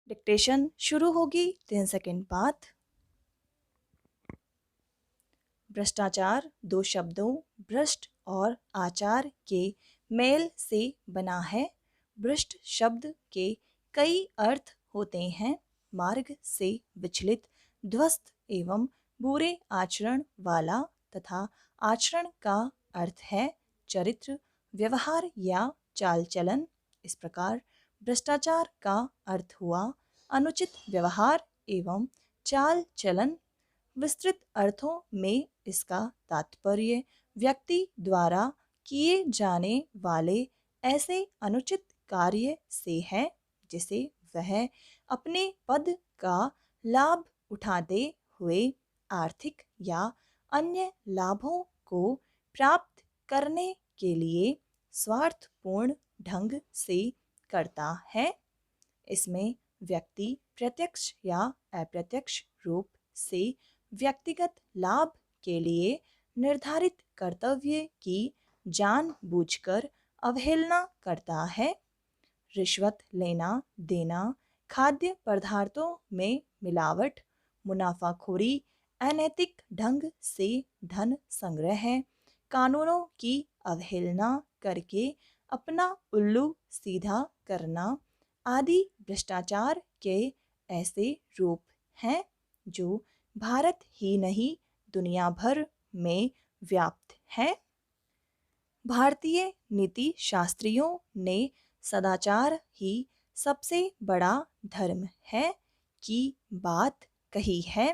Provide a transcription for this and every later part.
Dictation शुरू होगी 3 second बाद। भ्रष्टाचार दो शब्दों भ्रष्ट और आचार के मेल से बना है। भ्रष्ट शब्द के कई अर्थ होते हैं। मार्ग से विचलित, ध्वस्त एवं बुरे आचरण वाला तथा आचरण का अर्थ है चरित्र, व्यवहार या चाल चलन। इस प्रकार भ्रष्टाचार का अर्थ हुआ अनुचित व्यवहार एवं चाल चलन। विस्तृत अर्थों में इसका तात्पर्य व्यक्ति द्वारा किए जाने वाले ऐसे अनुचित कार्य से है जिसे वह अपने पद का लाभ उठाते हुए आर्थिक या अन्य लाभों को प्राप्त करने के लिए स्वार्थपूर्ण ढंग से करता है। इसमें व्यक्ति प्रत्यक्ष या अप्रत्यक्ष रूप से व्यक्तिगत लाभ के लिए निर्धारित कर्तव्य की जानबूझकर अवहेलना करता है। रिश्वत लेना देना, खाद्य पदार्थों में मिलावट, मुनाफाखोरी, अनैतिक ढंग से धन संग्रह, कानूनों की अवहेलना करके अपना उल्लू सीधा करना आदि भ्रष्टाचार के ऐसे रूप हैं जो भारत ही नहीं दुनिया भर में व्याप्त है। भारतीय नीति शास्त्रियों ने सदाचार ही सबसे बड़ा धर्म है की बात कही है।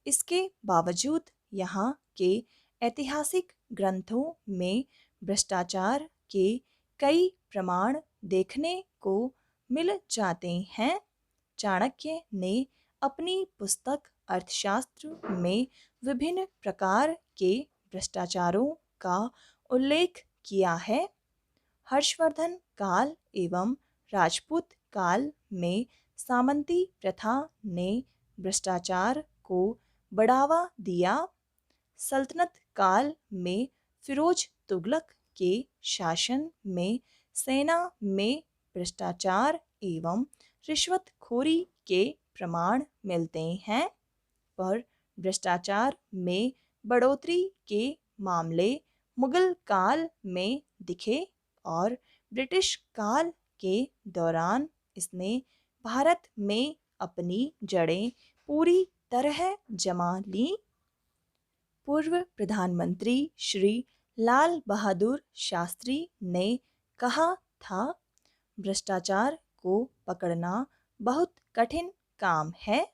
इसके बावजूद यहाँ के ऐतिहासिक ग्रंथों में भ्रष्टाचार के कई प्रमाण देखने को मिल जाते हैं। चाणक्य ने अपनी पुस्तक अर्थशास्त्र में विभिन्न प्रकार के भ्रष्टाचारों का उल्लेख किया है। हर्षवर्धन काल एवं राजपूत काल में सामंती प्रथा ने भ्रष्टाचार को बढ़ावा दिया। सल्तनत काल में फिरोज तुगलक के शासन में सेना में भ्रष्टाचार एवं रिश्वतखोरी के प्रमाण मिलते हैं, पर भ्रष्टाचार में बढ़ोतरी के मामले मुगल काल में दिखे और ब्रिटिश काल के दौरान इसने भारत में अपनी जड़ें पूरी तरह जमा ली। पूर्व प्रधानमंत्री श्री लाल बहादुर शास्त्री ने कहा था, भ्रष्टाचार को पकड़ना बहुत कठिन काम है,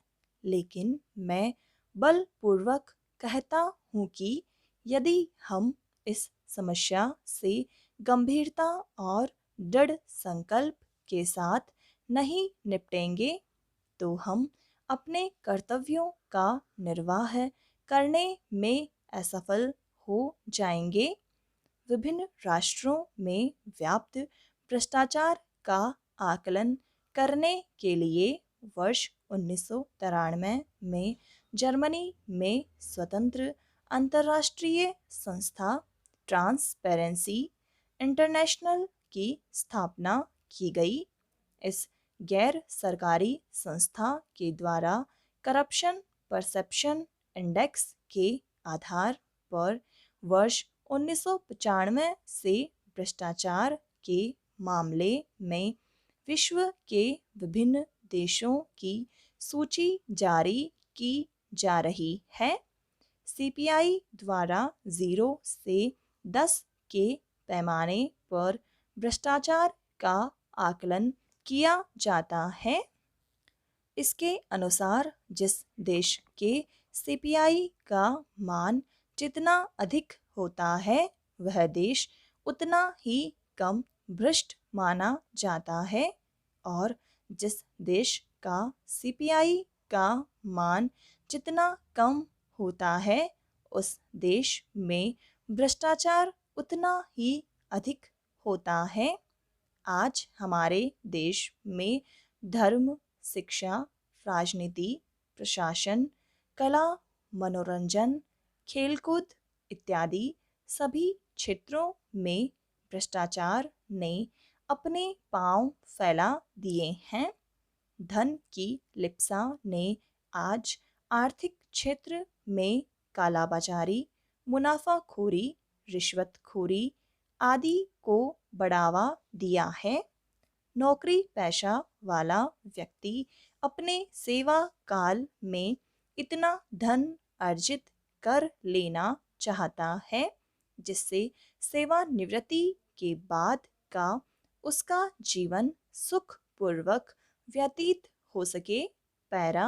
लेकिन मैं बलपूर्वक कहता हूँ कि यदि हम इस समस्या से गंभीरता और दृढ़ संकल्प के साथ नहीं निपटेंगे तो हम अपने कर्तव्यों का निर्वाह करने में असफल हो जाएंगे। विभिन्न राष्ट्रों में व्याप्त भ्रष्टाचार का आकलन करने के लिए वर्ष 1993 में जर्मनी में स्वतंत्र अंतर्राष्ट्रीय संस्था ट्रांसपेरेंसी इंटरनेशनल की स्थापना की गई। इस गैर सरकारी संस्था के द्वारा करप्शन परसेप्शन इंडेक्स के आधार पर वर्ष 1995 से भ्रष्टाचार के मामले में विश्व के विभिन्न देशों की सूची जारी की जा रही है। सीपीआई द्वारा 0 से 10 के पैमाने पर भ्रष्टाचार का आकलन किया जाता है। इसके अनुसार जिस देश के सीपीआई का मान जितना अधिक होता है वह देश उतना ही कम भ्रष्ट माना जाता है और जिस देश का सीपीआई का मान जितना कम होता है उस देश में भ्रष्टाचार उतना ही अधिक होता है। आज हमारे देश में धर्म, शिक्षा, राजनीति, प्रशासन, कला, मनोरंजन, खेलकूद इत्यादि सभी क्षेत्रों में भ्रष्टाचार ने अपने पांव फैला दिए हैं। धन की लिप्सा ने आज आर्थिक क्षेत्र में कालाबाजारी, मुनाफाखोरी, रिश्वतखोरी आदि को बढ़ावा दिया है। नौकरी पेशा वाला व्यक्ति अपने सेवा काल में इतना धन अर्जित कर लेना चाहता है जिससे सेवानिवृत्ति के बाद का उसका जीवन सुखपूर्वक व्यतीत हो सके। पैरा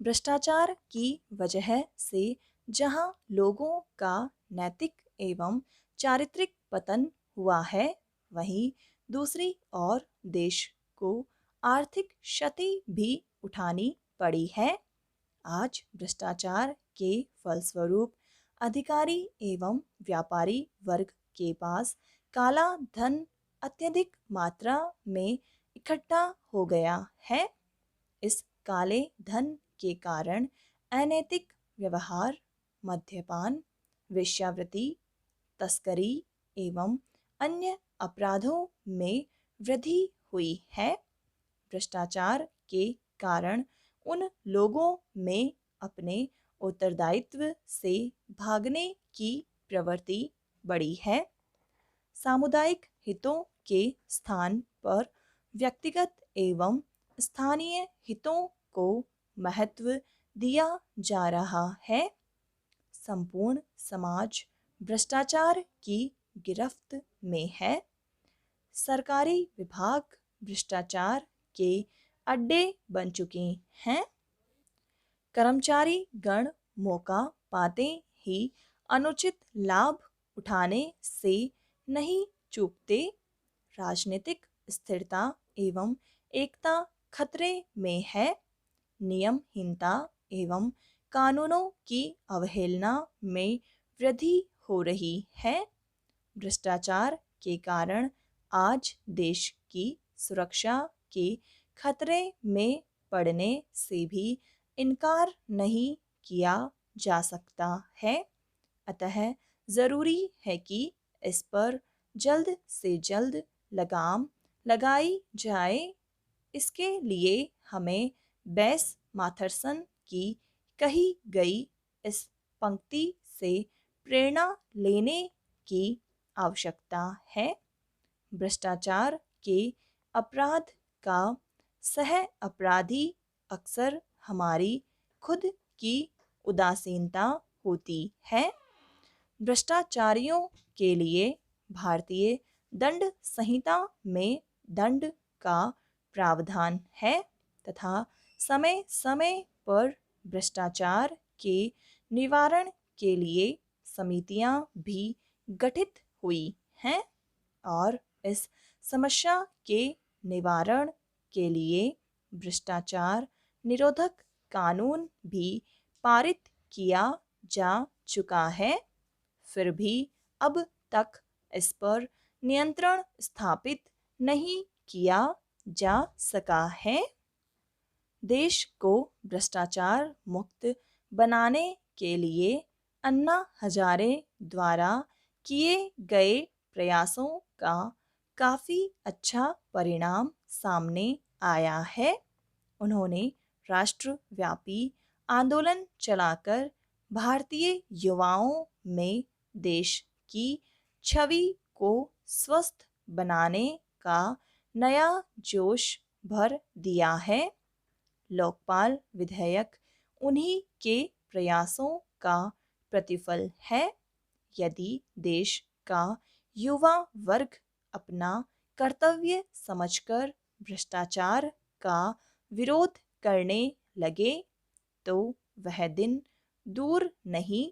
भ्रष्टाचार की वजह से जहां लोगों का नैतिक एवं चारित्रिक पतन हुआ है, वहीं दूसरी ओर देश को आर्थिक क्षति भी उठानी पड़ी है। आज भ्रष्टाचार के फलस्वरूप अधिकारी एवं व्यापारी वर्ग के पास काला धन अत्यधिक मात्रा में इकट्ठा हो गया है। इस काले धन के कारण अनैतिक व्यवहार, मद्यपान, वेश्यावृत्ति, तस्करी एवं अन्य अपराधों में वृद्धि हुई है। भ्रष्टाचार के कारण उन लोगों में अपने उत्तरदायित्व से भागने की प्रवृत्ति बढ़ी है। सामुदायिक हितों के स्थान पर व्यक्तिगत एवं स्थानीय हितों को महत्व दिया जा रहा है। संपूर्ण समाज भ्रष्टाचार की गिरफ्त में है। सरकारी विभाग भ्रष्टाचार के अड्डे बन चुके हैं। कर्मचारी गण मौका पाते ही अनुचित लाभ उठाने से नहीं चूकते। राजनीतिक स्थिरता एवं एकता खतरे में है। नियमहीनता एवं कानूनों की अवहेलना में वृद्धि हो रही है। भ्रष्टाचार के कारण आज देश की सुरक्षा के खतरे में पड़ने से भी इनकार नहीं किया जा सकता है। अतः ज़रूरी है कि इस पर जल्द से जल्द लगाम लगाई जाए। इसके लिए हमें बेस माथरसन की कही गई इस पंक्ति से प्रेरणा लेने की आवश्यकता है। भ्रष्टाचार के अपराध का सह अपराधी अक्सर हमारी खुद की उदासीनता होती है। भ्रष्टाचारियों के लिए भारतीय दंड संहिता में दंड का प्रावधान है तथा समय समय पर भ्रष्टाचार के निवारण के लिए समितियां भी गठित हुई हैं और इस समस्या के निवारण के लिए भ्रष्टाचार निरोधक कानून भी पारित किया जा चुका है। फिर भी अब तक इस पर नियंत्रण स्थापित नहीं किया जा सका है। देश को भ्रष्टाचार मुक्त बनाने के लिए अन्ना हजारे द्वारा किए गए प्रयासों का काफ़ी अच्छा परिणाम सामने आया है। उन्होंने राष्ट्रव्यापी आंदोलन चलाकर भारतीय युवाओं में देश की छवि को स्वस्थ बनाने का नया जोश भर दिया है। लोकपाल विधेयक उन्हीं के प्रयासों का प्रतिफल है। यदि देश का युवा वर्ग अपना कर्तव्य समझकर भ्रष्टाचार का विरोध करने लगे तो वह दिन दूर नहीं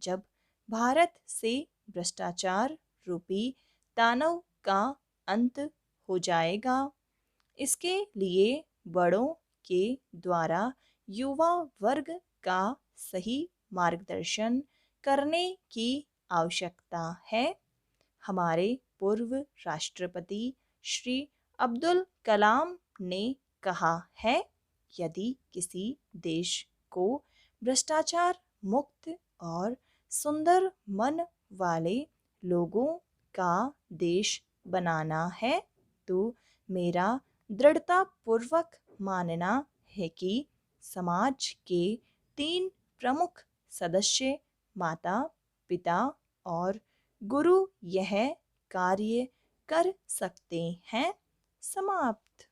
जब भारत से भ्रष्टाचार रूपी दानव का अंत हो जाएगा। इसके लिए बड़ों के द्वारा युवा वर्ग का सही मार्गदर्शन करने की आवश्यकता है। हमारे पूर्व राष्ट्रपति श्री अब्दुल कलाम ने कहा है, यदि किसी देश को भ्रष्टाचार मुक्त और सुंदर मन वाले लोगों का देश बनाना है तो मेरा दृढ़तापूर्वक मानना है कि समाज के 3 प्रमुख सदस्य माता, पिता और गुरु यह कार्य कर सकते हैं। समाप्त।